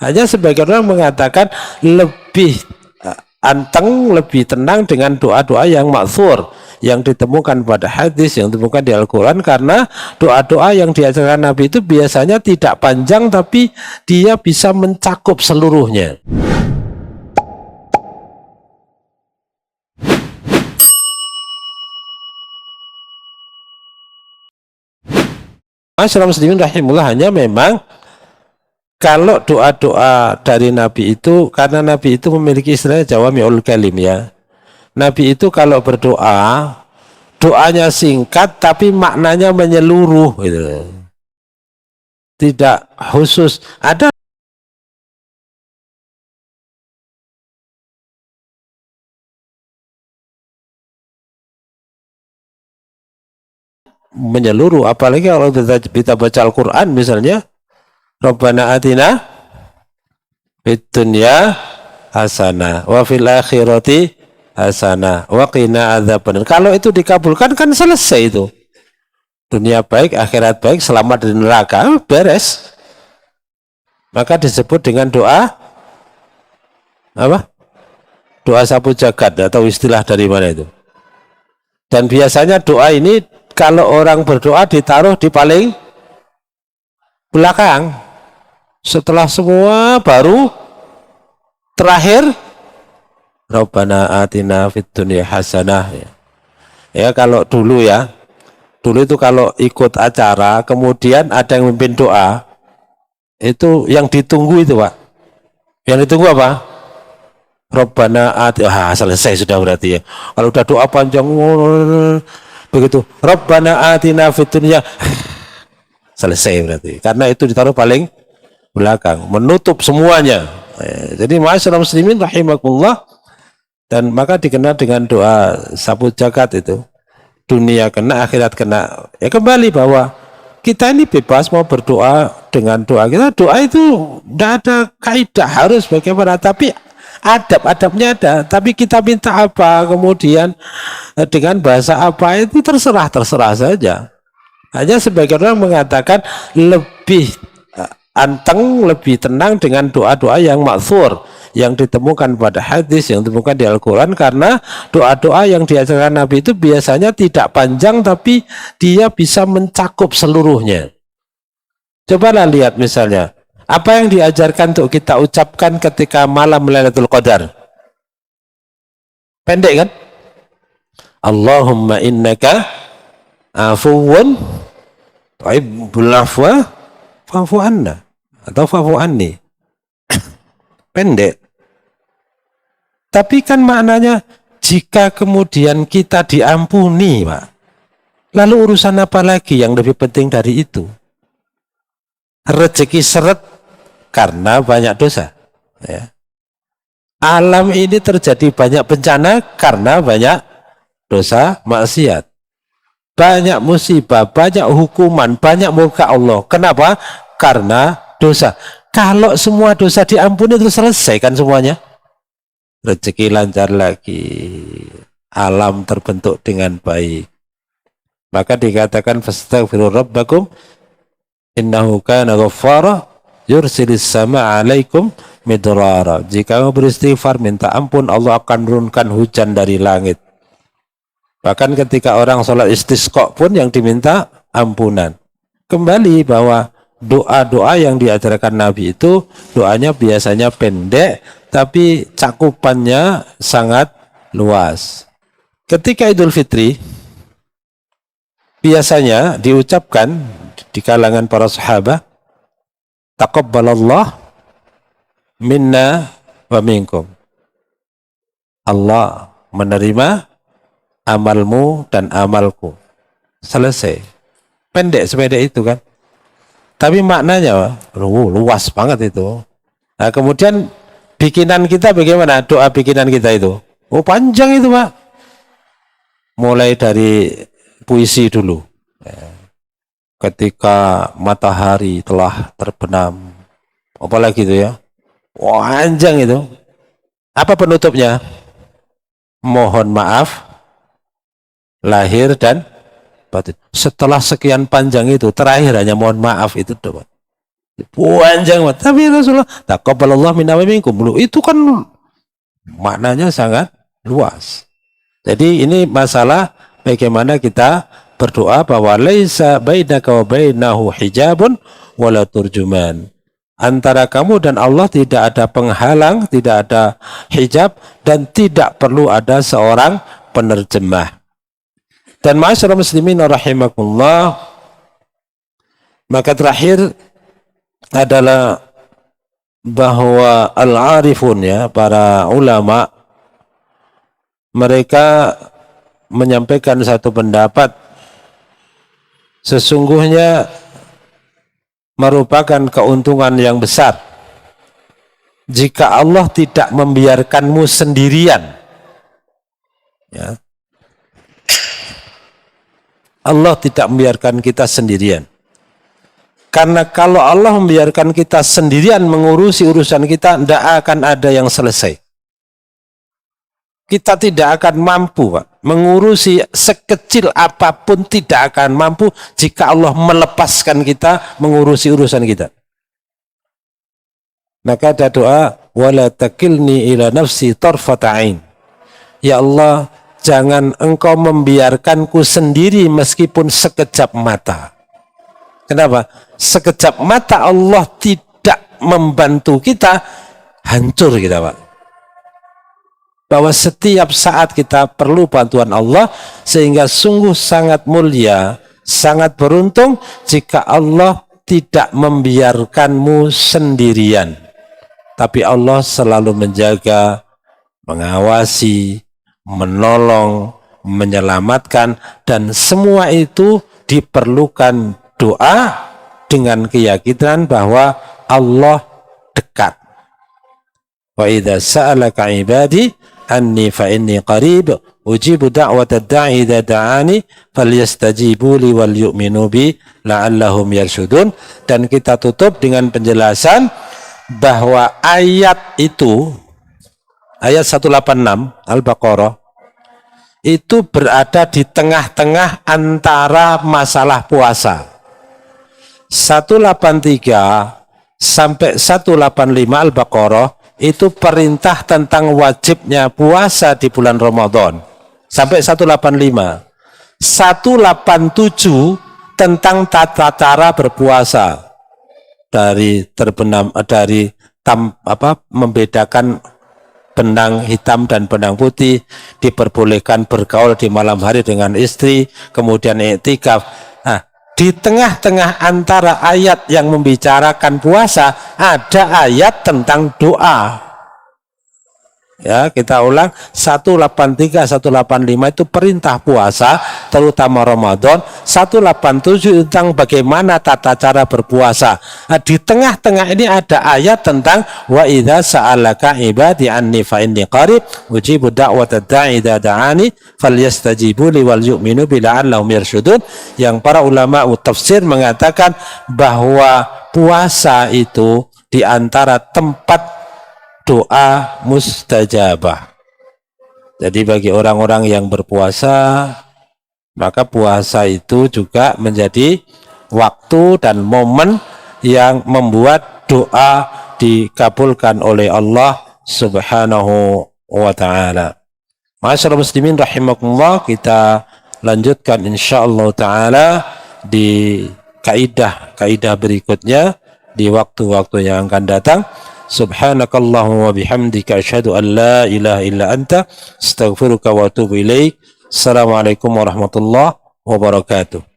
Hanya sebagian orang mengatakan lebih anteng, lebih tenang dengan doa-doa yang maksur, yang ditemukan pada hadis, yang ditemukan di Al-Quran, karena doa-doa yang diajarkan Nabi itu biasanya tidak panjang, tapi dia bisa mencakup seluruhnya. Masyaallah muslimin rahimullah, hanya memang kalau doa-doa dari Nabi itu, karena Nabi itu memiliki istilahnya jawami'ul kalim ya. Nabi itu kalau berdoa, doanya singkat tapi maknanya menyeluruh gitu. Tidak khusus. Ada menyeluruh, apalagi kalau kita baca Al-Quran misalnya, Rabbana atina fid dunya hasanah wa fil akhirati hasanah wa qina adzabannar. Kalau itu dikabulkan kan selesai itu. Dunia baik, akhirat baik, selamat dari neraka, beres. Maka disebut dengan doa apa? Doa sapu jagat, atau istilah dari mana itu. Dan biasanya doa ini kalau orang berdoa ditaruh di paling belakang. Setelah semua baru terakhir Rabbana atina fid dunya hasanah. Ya kalau dulu ya. Dulu itu kalau ikut acara kemudian ada yang memimpin doa, itu yang ditunggu itu Pak. Yang ditunggu apa? Rabbana atina, selesai sudah berarti ya. Kalau udah doa panjang begitu, Rabbana atina fid dunya, selesai berarti. Karena itu ditaruh paling belakang, menutup semuanya. Jadi masyaallah muslimin rahimakumullah, dan maka dikenal dengan doa sapu jagat itu. Dunia kena, akhirat kena. Ya kembali bahwa kita ini bebas mau berdoa dengan doa kita. Doa itu tidak ada kaidah harus bagaimana, tapi adab-adabnya ada. Tapi kita minta apa, kemudian dengan bahasa apa, itu terserah saja. Hanya sebagian orang mengatakan lebih anteng, lebih tenang dengan doa-doa yang maksur, yang ditemukan pada hadis, yang ditemukan di Al-Quran, karena doa-doa yang diajarkan Nabi itu biasanya tidak panjang, tapi dia bisa mencakup seluruhnya. Cobalah lihat misalnya, apa yang diajarkan untuk kita ucapkan ketika malam Lailatul Qadar? Pendek kan? Allahumma innaka afuwun tuhibbul afwa fa'fu anna, atau fa'fu anni. Pendek. Tapi kan maknanya, jika kemudian kita diampuni, Pak, lalu urusan apa lagi yang lebih penting dari itu? Rezeki seret karena banyak dosa. Ya. Alam ini terjadi banyak bencana karena banyak dosa maksiat. Banyak musibah, banyak hukuman, banyak murka Allah. Kenapa? Karena dosa. Kalau semua dosa diampuni terus selesai kan semuanya. Rezeki lancar lagi, alam terbentuk dengan baik. Maka dikatakan fastaghfiru rabbakum innahu kana ghaffara yursilis sama 'alaikum midrara. Jika kamu beristighfar minta ampun, Allah akan turunkan hujan dari langit. Bahkan ketika orang sholat istisqa pun yang diminta ampunan. Kembali bahwa doa-doa yang diajarkan Nabi itu doanya biasanya pendek, tapi cakupannya sangat luas. Ketika Idul Fitri biasanya diucapkan di kalangan para sahabat, taqabbalallah minna wa minkum. Allah menerima amalmu dan amalku. Selesai. Pendek sepedek itu kan. Tapi maknanya luas banget itu. Nah, kemudian bikinan kita bagaimana? Doa bikinan kita itu. Oh, panjang itu, Pak. Mulai dari puisi dulu. Ketika matahari telah terbenam. Apalagi itu ya. Wah, panjang itu. Apa penutupnya? Mohon maaf lahir dan batin. Setelah sekian panjang itu, terakhir hanya mohon maaf itu doang. panjang banget. Tapi Rasulullah taqabbalallahu minna wa minkum. Itu kan maknanya sangat luas. Jadi ini masalah bagaimana kita berdoa bahwa laisa bainaka wa bainahu hijabun wala turjuman. Antara kamu dan Allah tidak ada penghalang, tidak ada hijab, dan tidak perlu ada seorang penerjemah. Dan ma'asyiral muslimin rahimakumullah, maka terakhir adalah bahwa al-arifun, ya, para ulama, mereka menyampaikan satu pendapat, sesungguhnya merupakan keuntungan yang besar jika Allah tidak membiarkanmu sendirian, ya. Allah tidak membiarkan kita sendirian, karena kalau Allah membiarkan kita sendirian mengurusi urusan kita, tidak akan ada yang selesai. Kita tidak akan mampu, Pak, mengurusi sekecil apapun, tidak akan mampu jika Allah melepaskan kita mengurusi urusan kita. Maka ada doa, wala takilni ila nafsi tarfata ain. Ya Allah, jangan engkau membiarkanku sendiri meskipun sekejap mata. Kenapa? Sekejap mata Allah tidak membantu kita, hancur kita, Pak. Bahwa setiap saat kita perlu bantuan Allah, sehingga sungguh sangat mulia, sangat beruntung jika Allah tidak membiarkanmu sendirian, tapi Allah selalu menjaga, mengawasi, menolong, menyelamatkan, dan semua itu diperlukan doa dengan keyakinan bahwa Allah dekat. Wa idza sa'alaka ibadi anni fa inni qarib ujibu da'watad da'i idza da'ani falyastajibu li wal yu'minu bi la'allahum yarshudun. Dan kita tutup dengan penjelasan bahwa ayat itu, ayat 186 Al-Baqarah, itu berada di tengah-tengah antara masalah puasa. 183 sampai 185 Al-Baqarah itu perintah tentang wajibnya puasa di bulan Ramadan sampai 185. 187 tentang tata cara berpuasa, dari membedakan benang hitam dan benang putih, diperbolehkan bergaul di malam hari dengan istri, kemudian i'tikaf. Nah, di tengah-tengah antara ayat yang membicarakan puasa ada ayat tentang doa. Ya, kita ulang, 183 185 itu perintah puasa terutama Ramadan, 187 tentang bagaimana tata cara berpuasa. Nah, di tengah-tengah ini ada ayat tentang wa idza sa'alaka ibadi anni fa inni qarib ujibu da'watad da'i idza da'ani falyastajibu li wal yu'minu bi la'allahum yarshudun, yang para ulama tafsir mengatakan bahwa puasa itu di antara tempat doa mustajabah. Jadi bagi orang-orang yang berpuasa, maka puasa itu juga menjadi waktu dan momen yang membuat doa dikabulkan oleh Allah Subhanahu wa ta'ala. Ma'asyiral muslimin rahimakumullah, kita lanjutkan insyaallah ta'ala di kaidah berikutnya di waktu-waktu yang akan datang. Subhanakallahumma wa bihamdika asyhadu an la ilaha illa anta astaghfiruka wa atubu ilaik. Assalamualaikum warahmatullahi wabarakatuh.